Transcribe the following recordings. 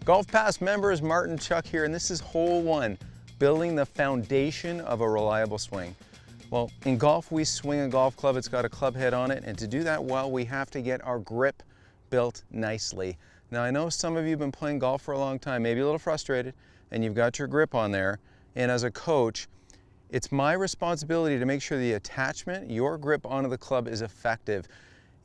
Golf Pass members, Martin Chuck here, and this is hole one, building the foundation of a reliable swing. Well, in golf, we swing a golf club, it's got a club head on it, and to do that well, we have to get our grip built nicely. Now, I know some of you have been playing golf for a long time, maybe a little frustrated, and you've got your grip on there, and as a coach, it's my responsibility to make sure the attachment, your grip onto the club is effective.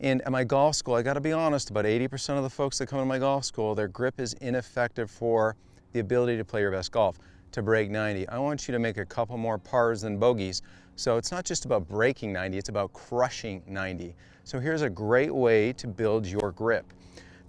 And at my golf school, I gotta be honest, about 80% of the folks that come to my golf school, their grip is ineffective for the ability to play your best golf, to break 90. I want you to make a couple more pars than bogeys. So it's not just about breaking 90, it's about crushing 90. So here's a great way to build your grip.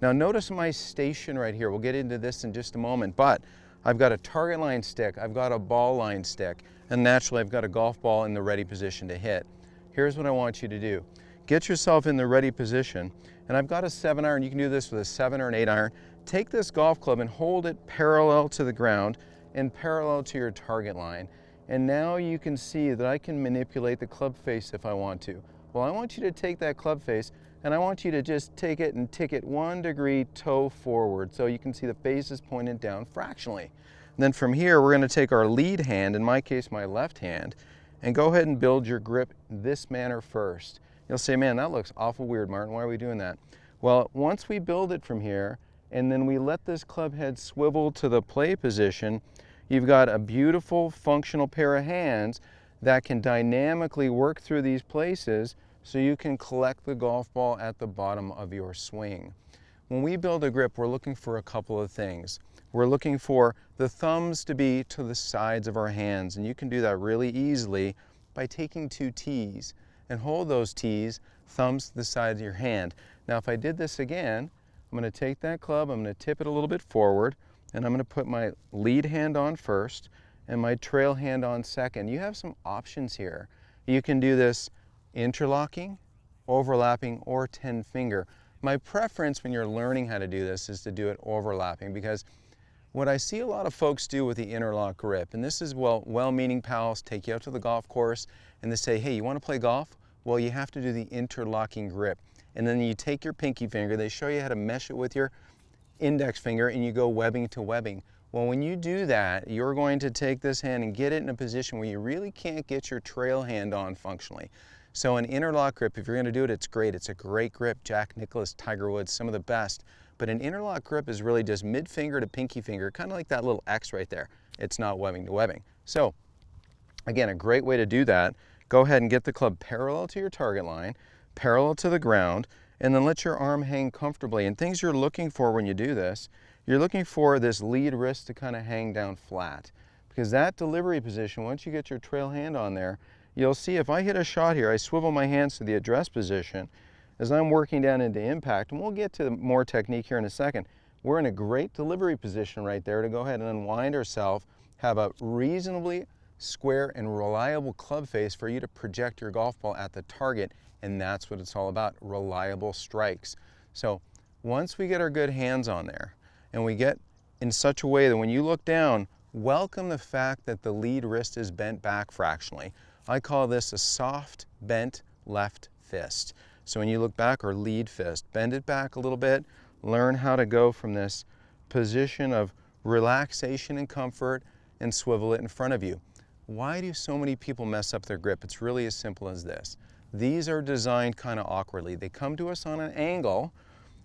Now notice my station right here. We'll get into this in just a moment, but I've got a target line stick, I've got a ball line stick, and naturally I've got a golf ball in the ready position to hit. Here's what I want you to do. Get yourself in the ready position, and I've got a 7-iron. You can do this with a 7 or an 8-iron. Take this golf club and hold it parallel to the ground and parallel to your target line. And now you can see that I can manipulate the club face if I want to. Well, I want you to take that club face and I want you to just take it and tick it 1 degree toe forward so you can see the face is pointed down fractionally. And then from here, we're going to take our lead hand, in my case my left hand, and go ahead and build your grip this manner first. You'll say, man, that looks awful weird, Martin. Why are we doing that? Well, once we build it from here, and then we let this club head swivel to the play position, you've got a beautiful functional pair of hands that can dynamically work through these places so you can collect the golf ball at the bottom of your swing. When we build a grip, we're looking for a couple of things. We're looking for the thumbs to be to the sides of our hands, and you can do that really easily by taking 2 tees and hold those tees, thumbs to the side of your hand. Now if I did this again, I'm going to take that club, I'm going to tip it a little bit forward, and I'm going to put my lead hand on first and my trail hand on second. You have some options here. You can do this interlocking, overlapping, or 10-finger. My preference when you're learning how to do this is to do it overlapping, because what I see a lot of folks do with the interlock grip, and this is well-meaning pals take you out to the golf course and they say, hey, you want to play golf? Well, you have to do the interlocking grip. And then you take your pinky finger, they show you how to mesh it with your index finger, and you go webbing to webbing. Well, when you do that, you're going to take this hand and get it in a position where you really can't get your trail hand on functionally. So an interlock grip, if you're going to do it, it's great. It's a great grip. Jack Nicklaus, Tiger Woods, some of the best. But an interlock grip is really just mid finger to pinky finger, kind of like that little X right there. It's not webbing to webbing. So again, a great way to do that. Go ahead and get the club parallel to your target line, parallel to the ground, and then let your arm hang comfortably. And things you're looking for when you do this, you're looking for this lead wrist to kind of hang down flat. Because that delivery position, once you get your trail hand on there, you'll see if I hit a shot here, I swivel my hands to the address position as I'm working down into impact, and we'll get to more technique here in a second. We're in a great delivery position right there to go ahead and unwind ourselves, have a reasonably square and reliable club face for you to project your golf ball at the target, and that's what it's all about, reliable strikes. So once we get our good hands on there, and we get in such a way that when you look down, welcome the fact that the lead wrist is bent back fractionally. I call this a soft bent left fist. So when you look back, or lead fist, bend it back a little bit, learn how to go from this position of relaxation and comfort and swivel it in front of you. Why do so many people mess up their grip? It's really as simple as this. These are designed kind of awkwardly. They come to us on an angle,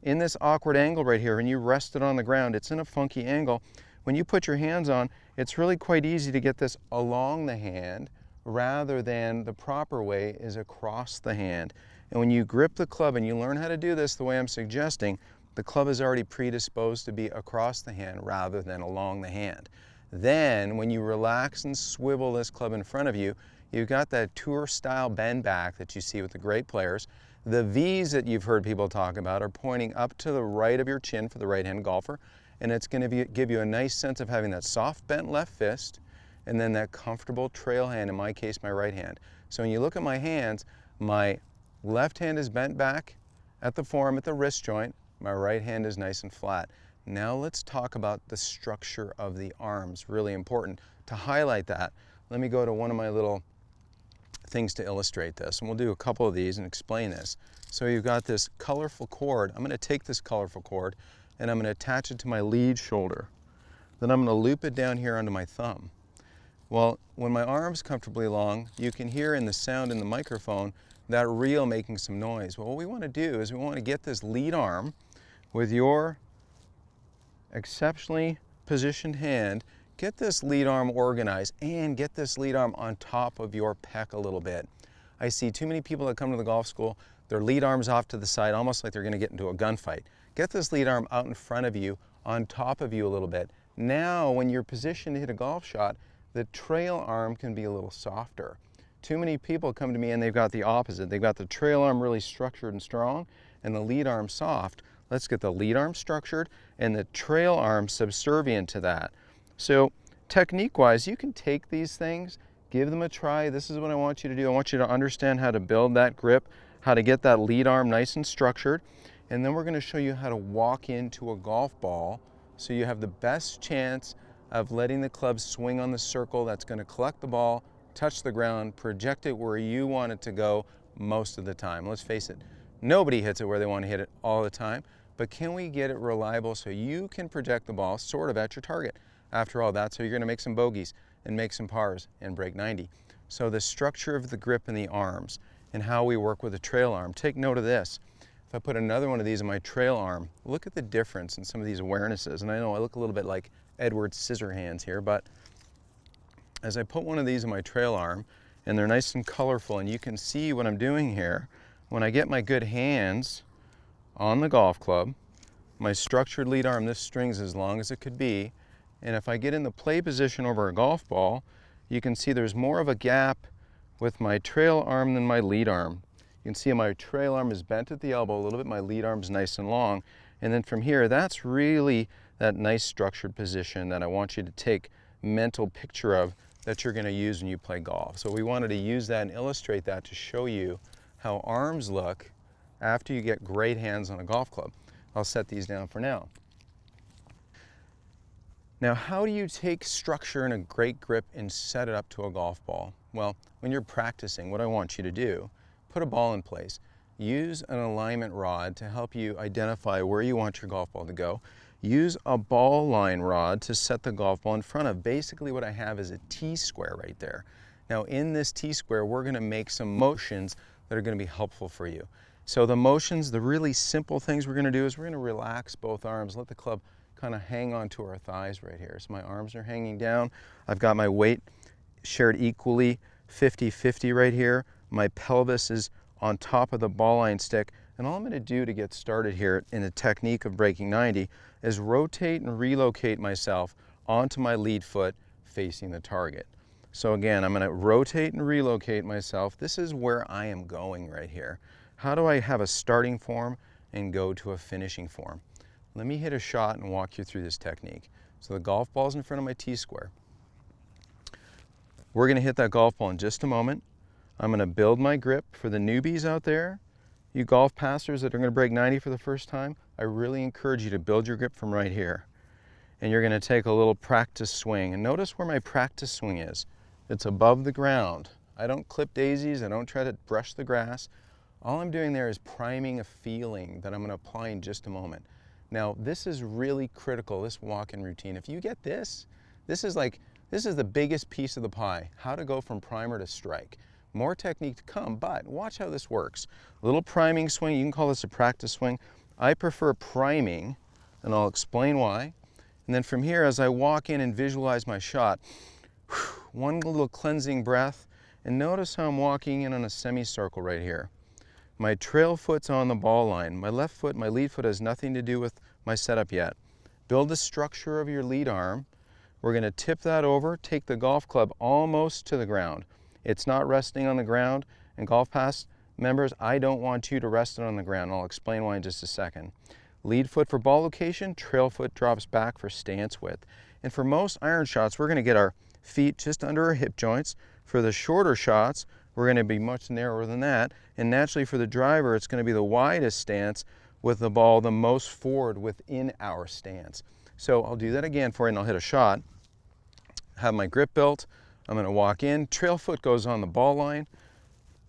in this awkward angle right here, and you rest it on the ground. It's in a funky angle. When you put your hands on, it's really quite easy to get this along the hand rather than the proper way is across the hand. And when you grip the club and you learn how to do this the way I'm suggesting, the club is already predisposed to be across the hand rather than along the hand. Then when you relax and swivel this club in front of you, you've got that tour style bend back that you see with the great players. The V's that you've heard people talk about are pointing up to the right of your chin for the right-hand golfer, and it's going to give you a nice sense of having that soft bent left fist and then that comfortable trail hand, in my case my right hand. So when you look at my hands, my left hand is bent back at the forearm at the wrist joint, my right hand is nice and flat. Now let's talk about the structure of the arms, really important. To highlight that, let me go to one of my little things to illustrate this, and we'll do a couple of these and explain this. So you've got this colorful cord. I'm going to take this colorful cord and I'm going to attach it to my lead shoulder. Then I'm going to loop it down here onto my thumb. Well, when my arm's comfortably long, you can hear in the sound in the microphone that reel making some noise. Well, what we want to do is we want to get this lead arm with your exceptionally positioned hand, get this lead arm organized and get this lead arm on top of your pec a little bit. I see too many people that come to the golf school, their lead arm's off to the side, almost like they're going to get into a gunfight. Get this lead arm out in front of you, on top of you a little bit. Now, when you're positioned to hit a golf shot, the trail arm can be a little softer. Too many people come to me and they've got the opposite. They've got the trail arm really structured and strong and the lead arm soft. Let's get the lead arm structured and the trail arm subservient to that. So technique-wise, you can take these things, give them a try. This is what I want you to do. I want you to understand how to build that grip, how to get that lead arm nice and structured, and then we're going to show you how to walk into a golf ball so you have the best chance of letting the club swing on the circle that's going to collect the ball, touch the ground, project it where you want it to go most of the time. Let's face it, nobody hits it where they want to hit it all the time, but can we get it reliable so you can project the ball sort of at your target? After all, that's how you're going to make some bogeys and make some pars and break 90. So the structure of the grip in the arms and how we work with the trail arm, take note of this. If I put another one of these in my trail arm, look at the difference in some of these awarenesses. And I know I look a little bit like Edward Scissorhands here, but as I put one of these in my trail arm, and they're nice and colorful, and you can see what I'm doing here, when I get my good hands on the golf club, my structured lead arm, this string's as long as it could be, and if I get in the play position over a golf ball, you can see there's more of a gap with my trail arm than my lead arm. You can see my trail arm is bent at the elbow a little bit, my lead arm's nice and long, and then from here, that's really that nice structured position that I want you to take mental picture of that you're going to use when you play golf. So we wanted to use that and illustrate that to show you how arms look after you get great hands on a golf club. I'll set these down for now. Now, how do you take structure and a great grip and set it up to a golf ball? Well, when you're practicing, what I want you to do, put a ball in place. Use an alignment rod to help you identify where you want your golf ball to go. Use a ball line rod to set the golf ball in front of. Basically what I have is a T-square right there. Now in this T-square, we're going to make some motions that are going to be helpful for you. So the motions, the really simple things we're going to do is we're going to relax both arms, let the club kind of hang onto our thighs right here. So my arms are hanging down. I've got my weight shared equally, 50-50 right here. My pelvis is on top of the ball line stick. And all I'm going to do to get started here in the technique of breaking 90 is rotate and relocate myself onto my lead foot facing the target. So again, I'm going to rotate and relocate myself. This is where I am going right here. How do I have a starting form and go to a finishing form? Let me hit a shot and walk you through this technique. So the golf ball's in front of my T-square. We're going to hit that golf ball in just a moment. I'm going to build my grip for the newbies out there. You golf passers that are going to break 90 for the first time, I really encourage you to build your grip from right here. And you're going to take a little practice swing. And notice where my practice swing is. It's above the ground. I don't clip daisies. I don't try to brush the grass. All I'm doing there is priming a feeling that I'm going to apply in just a moment. Now, this is really critical, this walk-in routine. If you get this, this is the biggest piece of the pie, how to go from primer to strike. More technique to come, but watch how this works. A little priming swing, you can call this a practice swing. I prefer priming, and I'll explain why. And then from here, as I walk in and visualize my shot, one little cleansing breath, and notice how I'm walking in on a semicircle right here. My trail foot's on the ball line. My left foot, my lead foot has nothing to do with my setup yet. Build the structure of your lead arm. We're going to tip that over, take the golf club almost to the ground. It's not resting on the ground, and GolfPass members, I don't want you to rest it on the ground. I'll explain why in just a second. Lead foot for ball location, trail foot drops back for stance width. And for most iron shots, we're going to get our feet just under our hip joints. For the shorter shots, we're going to be much narrower than that. And naturally for the driver, it's going to be the widest stance with the ball the most forward within our stance. So I'll do that again for you and I'll hit a shot. Have my grip built. I'm going to walk in. Trail foot goes on the ball line.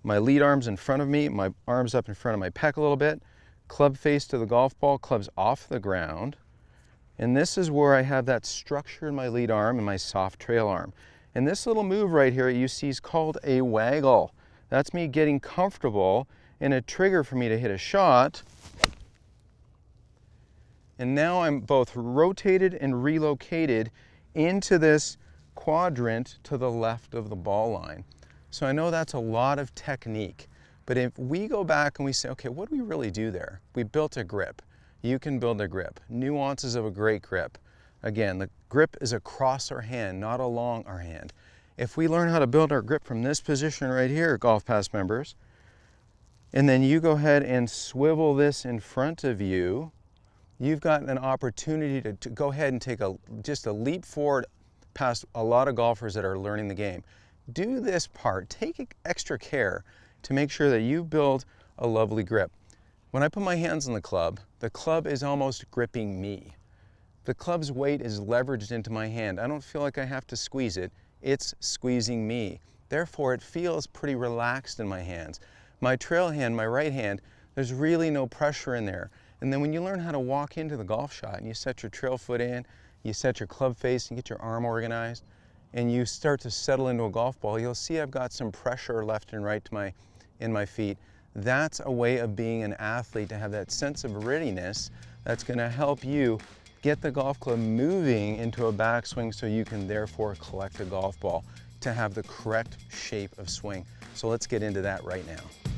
My lead arm's in front of me. My arm's up in front of my pec a little bit. Club face to the golf ball. Club's off the ground. And this is where I have that structure in my lead arm and my soft trail arm. And this little move right here you see is called a waggle. That's me getting comfortable in a trigger for me to hit a shot. And now I'm both rotated and relocated into this quadrant to the left of the ball line. So I know that's a lot of technique, but if we go back and we say, okay, what do we really do there? We built a grip. You can build a grip. Nuances of a great grip. Again, the grip is across our hand, not along our hand. If we learn how to build our grip from this position right here, GolfPass members, and then you go ahead and swivel this in front of you, you've got an opportunity to go ahead and take just a leap forward past a lot of golfers that are learning the game. Do this part, take extra care to make sure that you build a lovely grip. When I put my hands on the club is almost gripping me. The club's weight is leveraged into my hand. I don't feel like I have to squeeze it, it's squeezing me. Therefore, it feels pretty relaxed in my hands. My trail hand, my right hand, there's really no pressure in there. And then when you learn how to walk into the golf shot and you set your trail foot in, you set your club face and get your arm organized, and you start to settle into a golf ball, you'll see I've got some pressure left and right in my feet. That's a way of being an athlete, to have that sense of readiness that's going to help you get the golf club moving into a backswing so you can therefore collect a golf ball to have the correct shape of swing. So let's get into that right now.